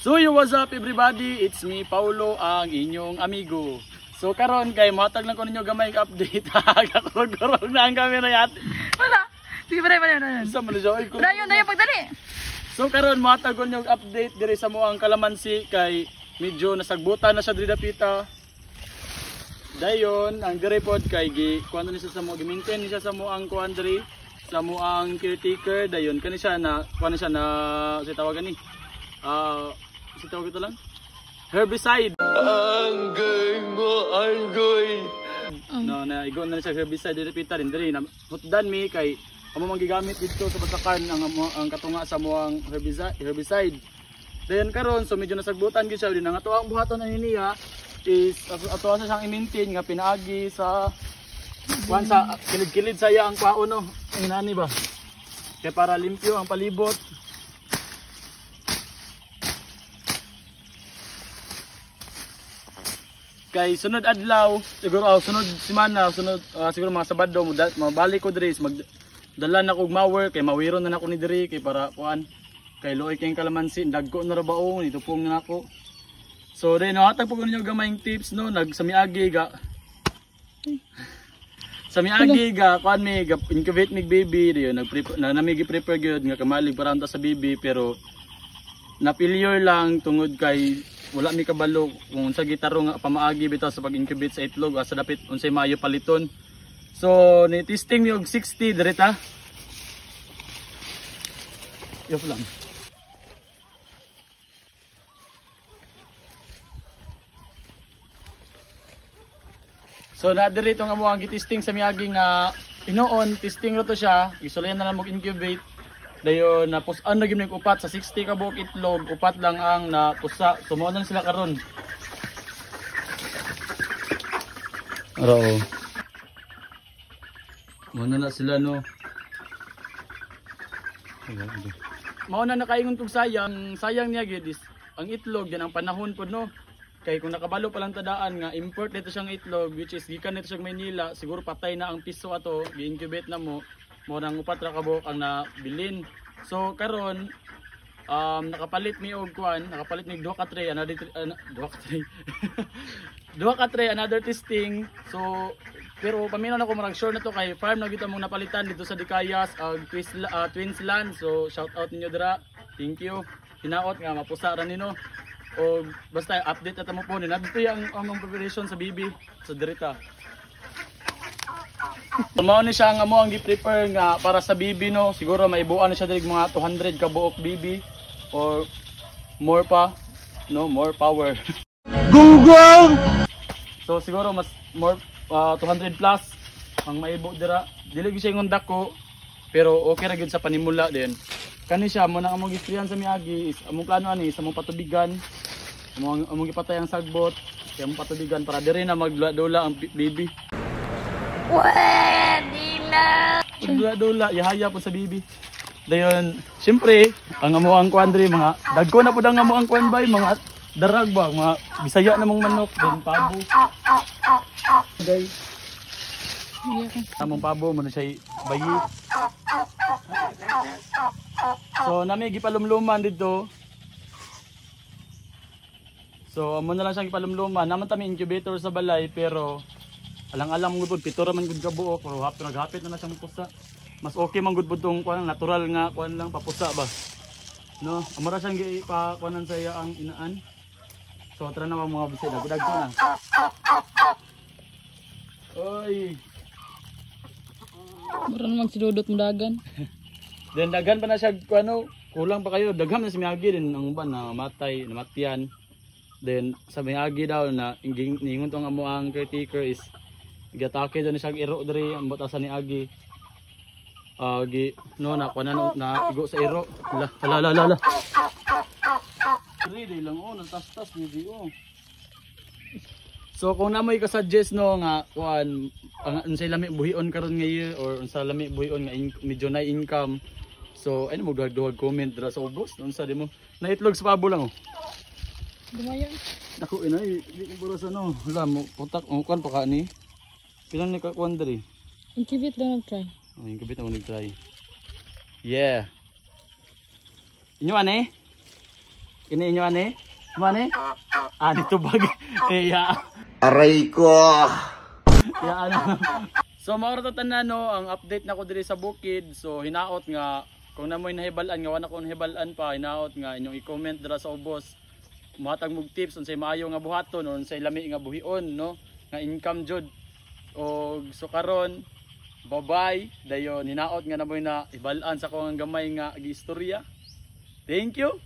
So yo, what's up everybody? It's me Paulo, ang inyong amigo. So karon kay matag lang ko ninyo gamay update. Kakurog-kurog na ang camera yat. Wala. Sige pa rin. Sa malisoy ko. Dayon pagdali. So karon matag ko ninyo update diri sa moang kalamansi kay medyo nasagbutan na sa diri dapita. Dayon ang diri pod kay kuan ni siya sa mo gi-maintain ni siya sa moang kuan diri sa moang caretaker. Dayon kani siya na kuan siya na si tawagan ni. Si tawag ito lang. Herbicide. No, na igon na siya herbicide diri pita rin diri na hutdan mi kay amo magigamit dito sa batakan ang katunga sa moang herbicide. Then karon so medyo nasagbutan gyud siya din ang ato ang buhaton ani niya is ato sa siyang i-maintain nga pinaagi sa kuan sa kilid-kilid saya ang kwaon no. Inani ba? Kay para limpyo ang palibot. Kay sunod adlaw, siguro sunod semana, siguro mga Sabado mabalik ko diri magdala na kog mower kay mawiron na nako ni diri kay para kuan kay luoy kay kalamansi dagko na ra baong nitupong na nako. So then hatag po ko ninyo gamayng tips no nagsamiagi ga. Samiagi ga kuan mi ga incubate mig baby diyo nami gi-prepare gyud nga kamalig para anta sa baby pero na failure lang tungod kay wala mi kabalo kung sa gitaro nga pamaagi bitaw sa pag-incubate sa itlog asa dapit unsay maayo paliton. So ni testing mi og 60 direta. Yo lang. So na diri tong amo ang gitesting sa miagi nga inoon testing ro to siya isulayan na lang mo incubate. Dayon napus-an na gyud ning upat sa 60 ka buok itlog, upat lang ang napusa. Sumo na sila karon. Aro. Muna na sila no. Mao na nakaingon kog sayang niya gyud is ang itlog yan ang panahon pod no. Kay kung nakabalo pa lang tadaan nga import dito siyang itlog which is gikan dito sa Maynila, siguro patay na ang piso ato, gi-incubate na mo. Mo nang upat ra ka buok ang nabilin. So karon nakapalit mi og kuan, nakapalit mi duha ka tray another duha ka tray another testing. So pero paminaw na ko marag sure na to kay farm na kita mong napalitan dito sa Dicayas Twinsland. So shout out ninyo dira. Thank you. Hinaot nga mapusa ra nino. O basta update at mo po ni nadto yang among preparation sa bibi sa dirita. Tumaw ni siya nga mo ang gi-prepare nga para sa bibi no. Siguro maibuan na siya diri mga 200 ka buok bibi or more pa no, more power. Google. So siguro mas more 200 plus ang maibo dira. Dili gyud siya ingon dako pero okay ra gyud sa panimula din. Kani siya mo nang among gi-sprayan sa miagi is among plano ani sa among patubigan. Among gipatay ang sagbot, kay among patubigan para diri na magdula-dula ang bibi. Dula-dula, yahaya po sa bibi. Dayon, siyempre, ang amuang kuan diri mga dagko na pud ang amuang kuan bay, mga darag ba, mga Bisaya namong manok, then pabo. Guys. Among pabo mo na siya bayi. So, nami gipalumluman dito. So, amo na lang siyang gipalumluman. Naman tami incubator sa balay pero alang-alang mo gud pito ra man gud ka buok pero naghapit na siyang pusa. Mas okay man gud tong kuan natural nga kuan lang papusa ba. No, amo ra siyang gipakuanan sa iya ang inaan. So tara na mga bisaya gudag ko na. Oy. Mura naman si Dudot mudagan. Then dagan pa na siya kuano, kulang pa kayo dagham na si Miyagi din ang uban na namatian. Then sa Miyagi daw na ningon tong amo ang caretaker is gatake daw ni siya iro diri ang batasan ni Agi. No na kuanan na igo sa iro. La. Diri lang nang tas ni di So kung namoy ka suggest no nga kuan ang unsay lami buhion karon nga year or unsa lami buhion nga medyo na income. So ano mo duhag comment dira sa ubos unsa di mo na itlog sa pabo lang Dumayan. Ako inay di ko buro sa no. Wala mo utak kuan pa ka ni. Pilang ni ka kuan diri. Incubate lang try. Incubate mo nag-try. Yeah. Inyo ane? Ini inyo ani? Mane? Ani tubag. Iya. Aray ko. Ya ano. So mao ra tanan no ang update nako diri sa bukid. So hinaot nga kung namoy nahibalan nga wala ko nahibalan pa, hinaot nga inyong i-comment dira sa ubos. Muhatag mog tips unsay maayo nga buhaton o unsay lami nga buhion no nga income jud. O so karon bye-bye dayon hinaot nga namoy na ibalan sa kong gamay nga giistorya. Thank you.